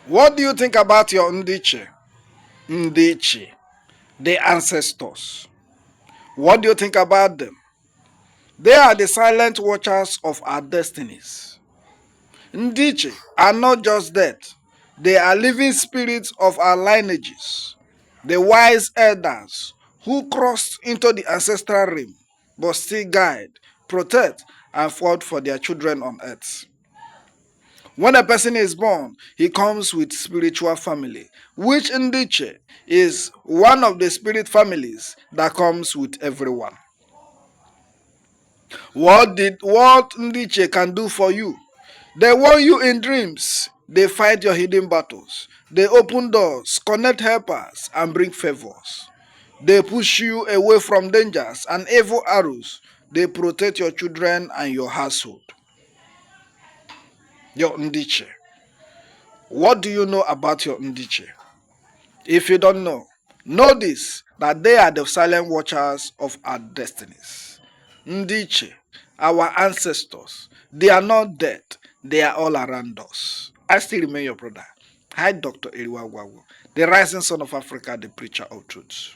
What do you think about your Ndi Iche? Ndi Iche, the ancestors. What do you think about them? They are the silent watchers of our destinies. Ndi Iche are not just dead, they are living spirits of our lineages, the wise elders who crossed into the ancestral realm but still guide, protect, and fought for their children on earth. When a person is born, he comes with spiritual family, which Ndi Iche is one of the spirit families that comes with everyone. What Ndi Iche can do for you? They warn you in dreams. They fight your hidden battles. They open doors, connect helpers, and bring favors. They push you away from dangers and evil arrows. They protect your children and your household. Your Ndi Iche. What do you know about your Ndi Iche? If you don't know this, that they are the silent watchers of our destinies. Ndi Iche, our ancestors, they are not dead, they are all around us. I still remain your brother. Hi, Dr. Eriwa Wawu, the rising son of Africa, the preacher of truth.